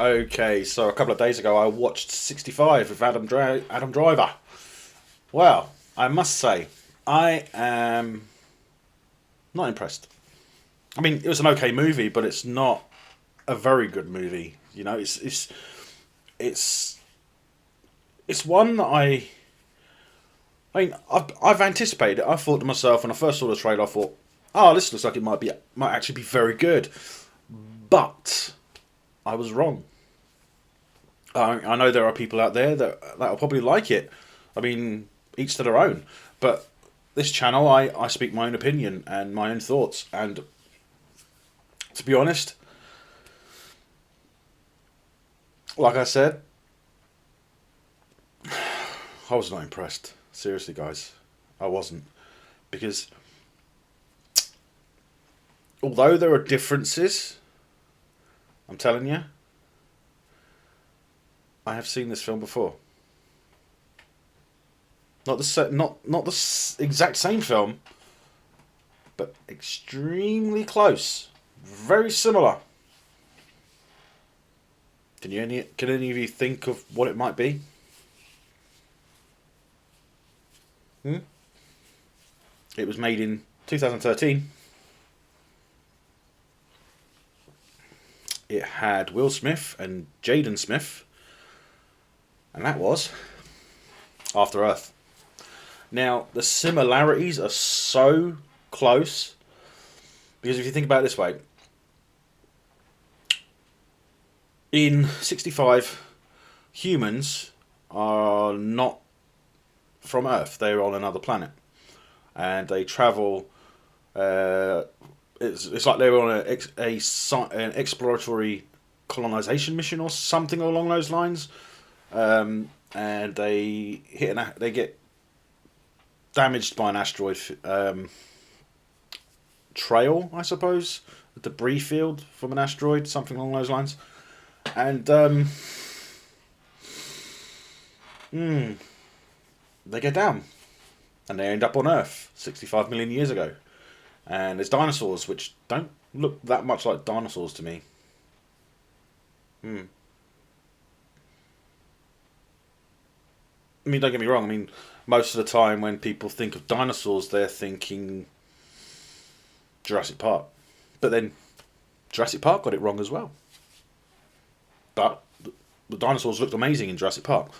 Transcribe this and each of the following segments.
Okay, so a couple of days ago I watched 65 with Adam Driver. Well, I must say, I am not impressed. I mean, it was an okay movie, but it's not a very good movie. You know, it's it's one that I've anticipated it. I thought to myself when I first saw the trailer, I thought, oh, this looks like it might actually be very good. But I was wrong. I know there are people out there that'll probably like it. I mean, each to their own. But this channel, I speak my own opinion and my own thoughts. And to be honest, like I said, I was not impressed. Seriously, guys, I wasn't. Because although there are differences, I'm telling you, I have seen this film before. Not the exact same film, but extremely close, very similar. Can any of you think of what it might be? Hmm? It was made in 2013. It had Will Smith and Jaden Smith, and that was After Earth. Now, the similarities are so close because if you think about it this way, in 65, humans are not from Earth, they're on another planet. And they travel. It's like they were on an exploratory colonization mission or something along those lines. And they get damaged by an asteroid trail, I suppose, a debris field from an asteroid, something along those lines. And they get down, and they end up on Earth 65 million years ago. And there's dinosaurs, which don't look that much like dinosaurs to me. Hmm. I mean, don't get me wrong. I mean, most of the time when people think of dinosaurs, they're thinking Jurassic Park. But then Jurassic Park got it wrong as well. But the dinosaurs looked amazing in Jurassic Park.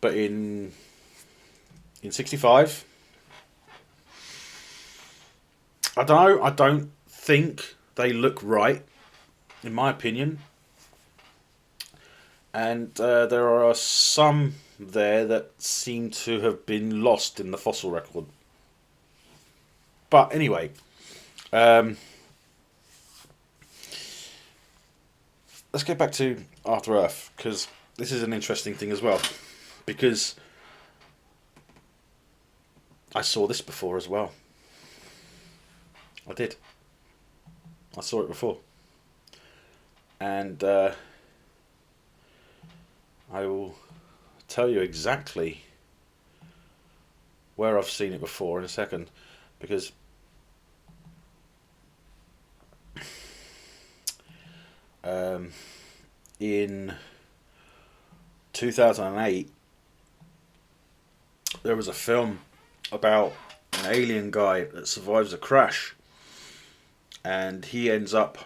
But in 65, I don't know. I don't think they look right, in my opinion. And there are some there that seem to have been lost in the fossil record. But anyway, um, let's get back to After Earth, because this is an interesting thing as well. Because I saw this before as well. I did. I saw it before. And I will tell you exactly where I've seen it before in a second. Because in 2008, there was a film about an alien guy that survives a crash, and he ends up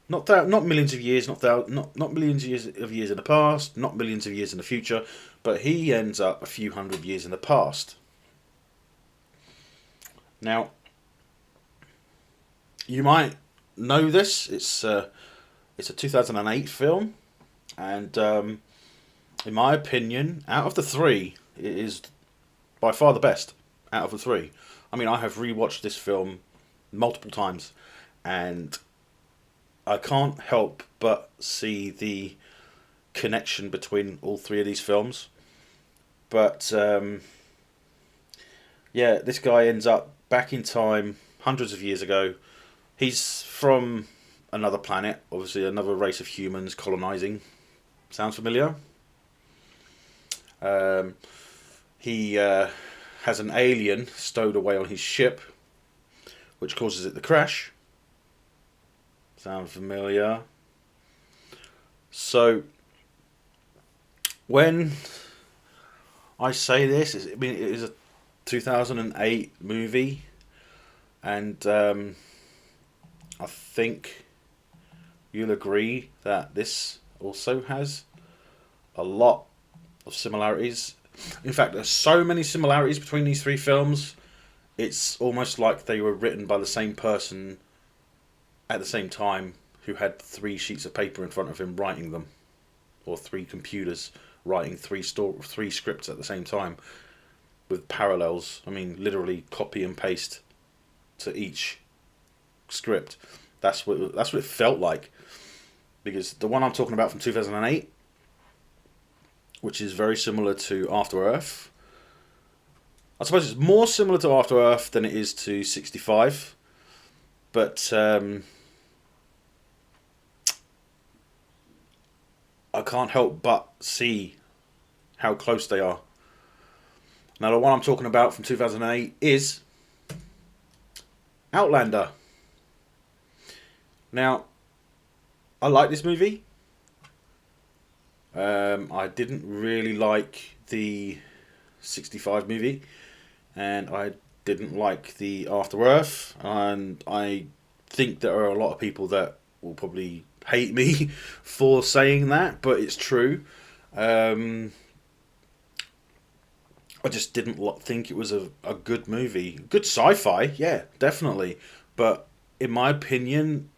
not millions of years, not millions of years in the past, not millions of years in the future, but he ends up a few hundred years in the past. Now, you might know this. It's a 2008 film, and in my opinion, out of the three, it is by far the best out of the three. I mean, I have rewatched this film multiple times, and I can't help but see the connection between all three of these films. But yeah, this guy ends up back in time hundreds of years ago. He's from another planet, obviously another race of humans colonizing. Sounds familiar? He has an alien stowed away on his ship, which causes it to crash. Sound familiar? So When I say this, I mean it is a 2008 movie, and I think you'll agree that this also has a lot of similarities. In fact, there's so many similarities between these three films. It's almost like they were written by the same person at the same time, who had three sheets of paper in front of him writing them, or three computers writing three scripts at the same time with parallels. I mean, literally copy and paste to each script. That's what it felt like. Because the one I'm talking about from 2008, which is very similar to After Earth, I suppose it's more similar to After Earth than it is to 65, but I can't help but see how close they are. Now, the one I'm talking about from 2008 is Outlander. Now, I like this movie. I didn't really like the 65 movie, and I didn't like the After Earth, and I think there are a lot of people that will probably hate me for saying that, but it's true. I just didn't think it was a good movie. Good sci-fi, yeah, definitely. But in my opinion,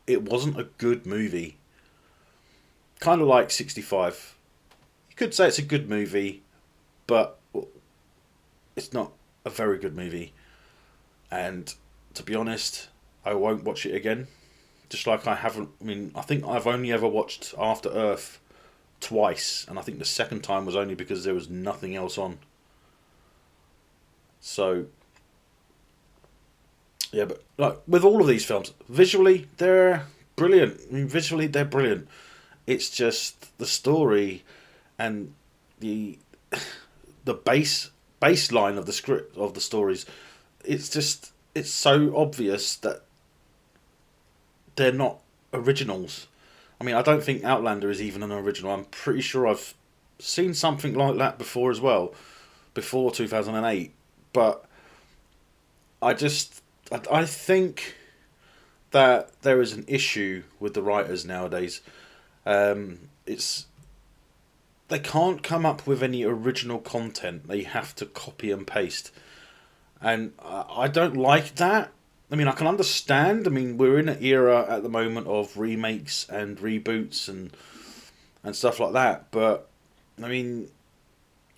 it wasn't a good movie. Kind of like 65. You could say it's a good movie, but it's not a very good movie. And to be honest, I won't watch it again. Just like I haven't, I mean, I think I've only ever watched After Earth twice, and I think the second time was only because there was nothing else on. So, yeah, but like with all of these films, visually they're brilliant. I mean, visually they're brilliant. It's just the story and the baseline of the script of the stories. It's so obvious that they're not originals. I mean, I don't think Outlander is even an original. I'm pretty sure I've seen something like that before as well, before 2008. But I think that there is an issue with the writers nowadays. It's they can't come up with any original content. They have to copy and paste, and I don't like that. I mean, I can understand. I mean, we're in an era at the moment of remakes and reboots and stuff like that. But I mean,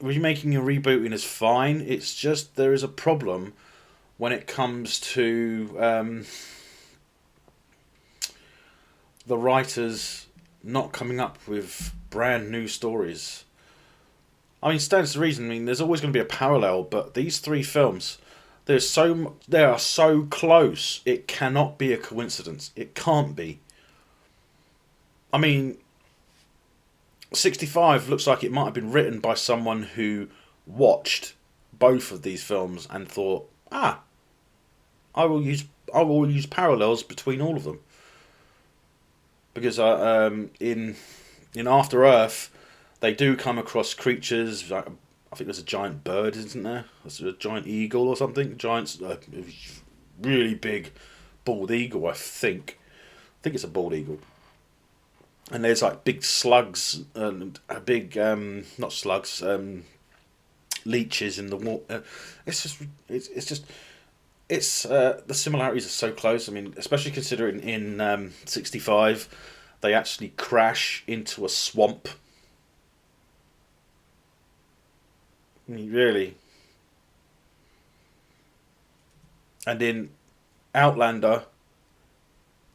remaking and rebooting is fine. It's just there is a problem when it comes to the writers not coming up with brand new stories. I mean, stands to reason. I mean, there's always going to be a parallel, but these three films, they are so close. It cannot be a coincidence. It can't be. I mean, 65 looks like it might have been written by someone who watched both of these films and thought, I will use parallels between all of them. Because in After Earth, they do come across creatures. I think there's a giant bird, isn't there? There's a giant eagle or something. Really big bald eagle, I think. I think it's a bald eagle. And there's like big slugs and a big not slugs, leeches in the water. The similarities are so close. I mean, especially considering in 65, they actually crash into a swamp. I mean, really. And in Outlander,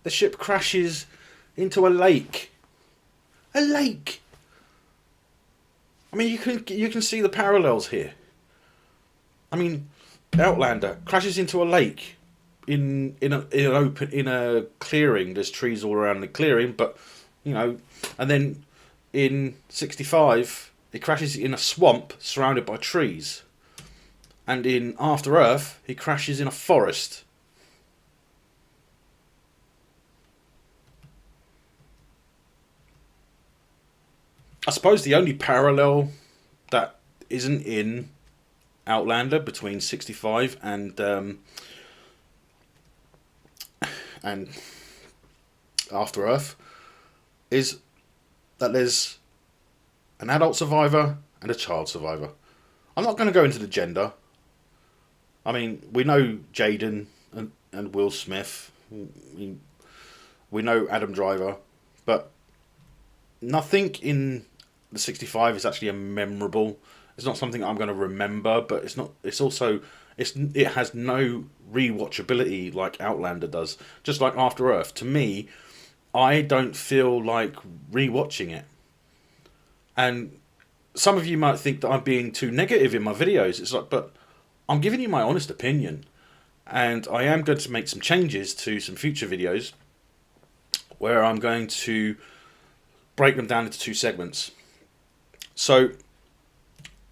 the ship crashes into a lake. A lake. I mean, you can see the parallels here. I mean, Outlander crashes into a lake in a clearing. There's trees all around the clearing, but and then in 65 it crashes in a swamp surrounded by trees, and in After Earth he crashes in a forest. I suppose the only parallel that isn't in Outlander between 65 and After Earth is that there's an adult survivor and a child survivor. I'm not going to go into the gender. I mean, we know Jaden and Will Smith. We know Adam Driver, but nothing in the 65 is actually a memorable. It's not something I'm going to remember, but it's not. It's also it has no rewatchability like Outlander does. Just like After Earth, to me, I don't feel like rewatching it. And some of you might think that I'm being too negative in my videos. It's like, but I'm giving you my honest opinion, and I am going to make some changes to some future videos where I'm going to break them down into 2 segments. So,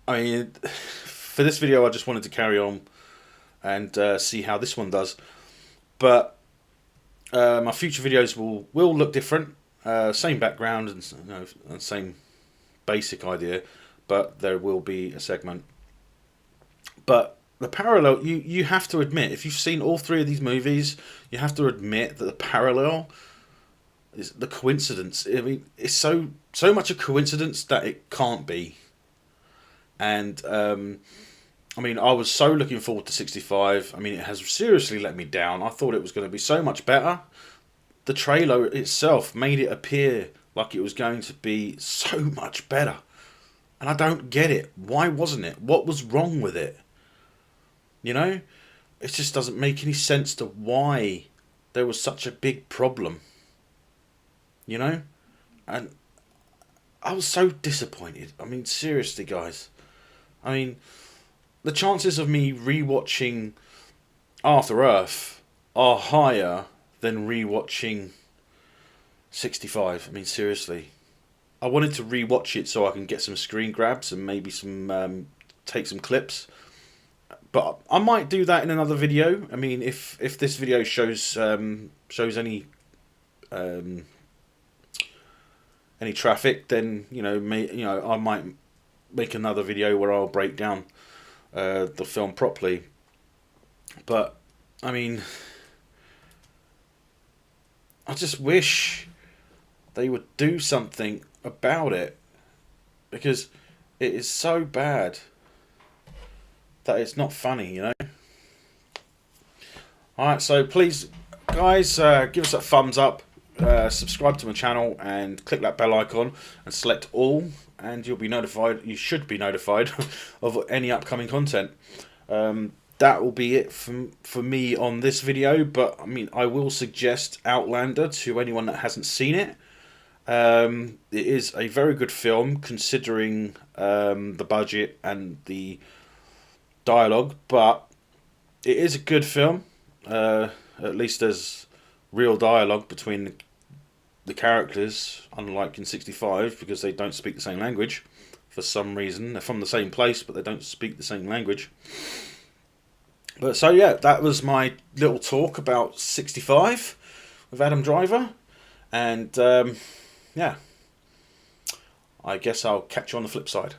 I mean, for this video, I just wanted to carry on and see how this one does. But my future videos will look different. Same background and, you know, and same basic idea, but there will be a segment. But the parallel, you have to admit, if you've seen all 3 of these movies, you have to admit that the parallel is the coincidence. I mean, it's so much a coincidence that it can't be. And I mean, I was so looking forward to 65. I mean, it has seriously let me down. I thought it was going to be so much better. The trailer itself made it appear like it was going to be so much better. And I don't get it. Why wasn't it? What was wrong with it? You know? It just doesn't make any sense to why there was such a big problem. You know? And I was so disappointed. I mean, seriously, guys. I mean, the chances of me rewatching After Earth are higher than rewatching 65. I mean, seriously. I wanted to rewatch it so I can get some screen grabs and maybe some take some clips. But I might do that in another video. I mean, if this video shows any traffic, then I might make another video where I'll break down the film properly. But I mean, I just wish they would do something about it, because it is so bad that it's not funny, you know. Alright, so please, guys, give us a thumbs up, subscribe to my channel, and click that bell icon and select all, and you'll be notified. You should be notified of any upcoming content. That will be it for me on this video. But I mean, I will suggest Outlander to anyone that hasn't seen it. It is a very good film considering the budget and the dialogue, but it is a good film. At least there's real dialogue between the characters, unlike in 65, because they don't speak the same language for some reason. They're from the same place, but they don't speak the same language. But so yeah, that was my little talk about 65 with Adam Driver, and yeah, I guess I'll catch you on the flip side.